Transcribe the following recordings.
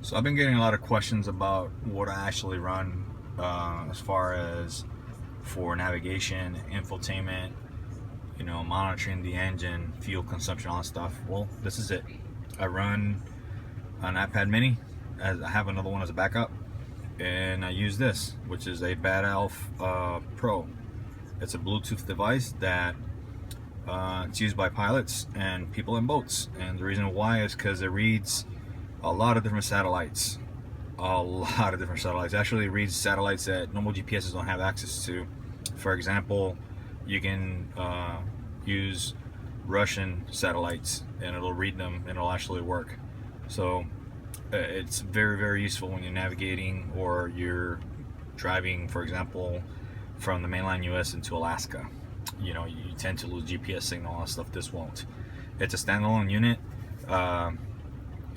So I've been getting a lot of questions about what I actually run as far as for navigation, infotainment, monitoring the engine, fuel consumption, all that stuff. Well, this is it. I run an iPad mini, as I have another one as a backup, and I use this, which is a Bad Elf Pro. It's a Bluetooth device that it's used by pilots and people in boats, and the reason why is because it reads a lot of different satellites. Actually, it reads satellites that normal GPSs don't have access to. For example, you can use Russian satellites and it'll read them and it'll actually work. So it's very, very useful when you're navigating or you're driving, for example, from the mainland US into Alaska. You tend to lose GPS signal and stuff. This won't. It's a standalone unit.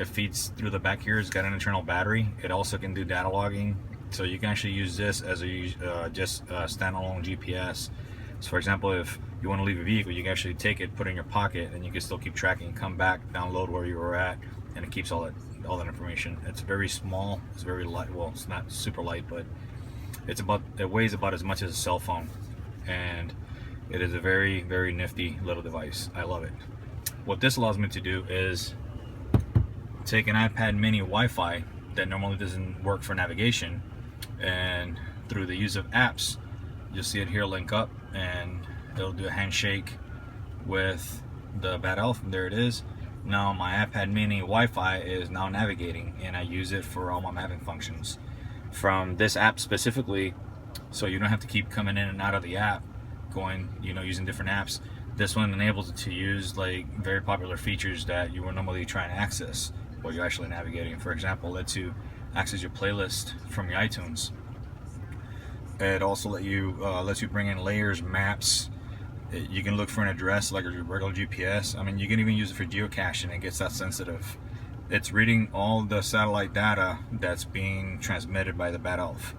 It feeds through the back here. It's got an internal battery. It also can do data logging, so you can actually use this as a just standalone GPS. So for example, if you want to leave a vehicle, you can actually take it, put it in your pocket, and you can still keep tracking, come back, download where you were at, and it keeps all that information. It's very small. It's very light. Well, it's not super light, but it weighs about as much as a cell phone, and it is a very, very nifty little device. I love it. What this allows me to do is take an iPad mini Wi-Fi that normally doesn't work for navigation, and through the use of apps, you'll see it here link up and it'll do a handshake with the Bad Elf, and there it is. Now my iPad mini Wi-Fi is now navigating, and I use it for all my mapping functions from this app specifically, so you don't have to keep coming in and out of the app, going using different apps. This one enables it to use like very popular features that you were normally trying to access while you're actually navigating. For example, lets you access your playlist from your iTunes. It also lets you bring in layers, maps. You can look for an address like a regular GPS. I mean, you can even use it for geocaching. It gets that sensitive. It's reading all the satellite data that's being transmitted by the Bad Elf.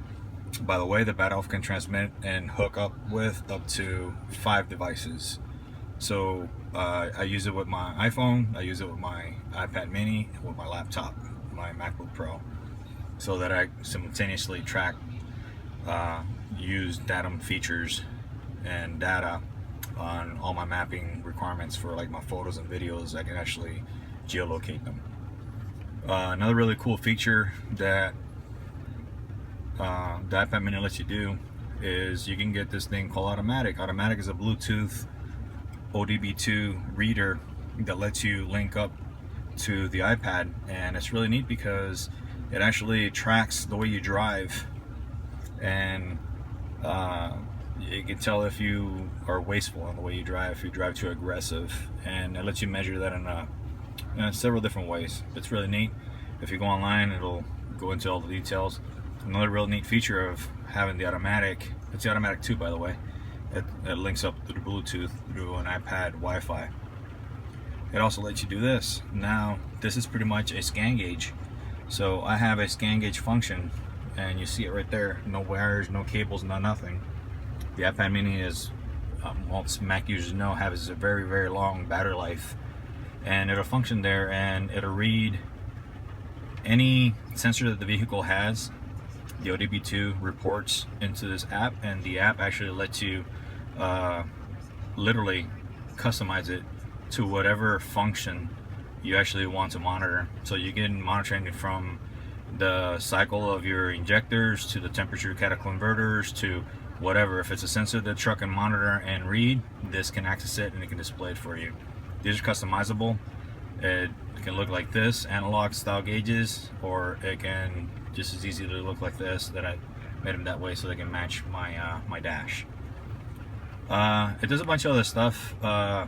By the way, the Bad Elf can transmit and hook up with up to 5 devices. So I use it with my iPhone, I use it with my iPad mini, and with my laptop, my MacBook Pro, so that I simultaneously track, use datum features and data on all my mapping requirements for like my photos and videos. I can actually geolocate them. Another really cool feature that the iPad mini lets you do is you can get this thing called Automatic. Automatic is a Bluetooth ODB2 reader that lets you link up to the iPad, and it's really neat because it actually tracks the way you drive, and it can tell if you are wasteful in the way you drive, if you drive too aggressive, and it lets you measure that in several different ways. It's really neat. If you go online, it'll go into all the details. Another real neat feature of having the Automatic, it's the Automatic 2 by the way, it links up through Bluetooth through an iPad Wi-Fi. It also lets you do this. Now this is pretty much a scan gauge. So I have a scan gauge function, and you see it right there. No wires, no cables, no nothing. The iPad mini is, most Mac users know, has a very, very long battery life, and it'll function there, and it'll read any sensor that the vehicle has. The ODB2 reports into this app, and the app actually lets you literally customize it to whatever function you actually want to monitor. So you can monitoring it from the cycle of your injectors to the temperature converters to whatever. If it's a sensor the truck can monitor and read, this can access it and it can display it for you. These are customizable. It can look like this, analog style gauges, or it can just as easily look like this, that I made them that way so they can match my my dash. It does a bunch of other stuff. The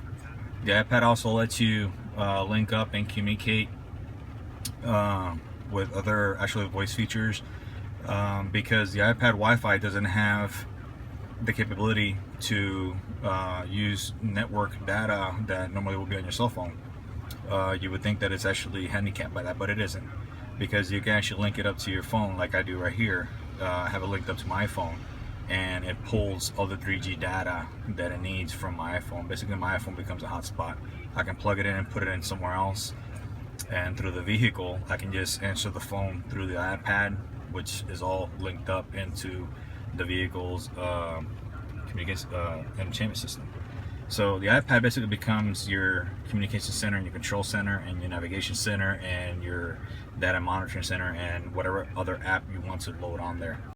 iPad also lets you link up and communicate with other actually voice features, because the iPad Wi-Fi doesn't have the capability to use network data that normally would be on your cell phone. You would think that it's actually handicapped by that, but it isn't, because you can actually link it up to your phone like I do right here. I have it linked up to my iPhone, and it pulls all the 3G data that it needs from my iPhone. Basically my iPhone becomes a hotspot. I can plug it in and put it in somewhere else, And through the vehicle, I can just answer the phone through the iPad, which is all linked up into the vehicle's communication entertainment system. So the iPad basically becomes your communication center and your control center and your navigation center and your data monitoring center and whatever other app you want to load on there.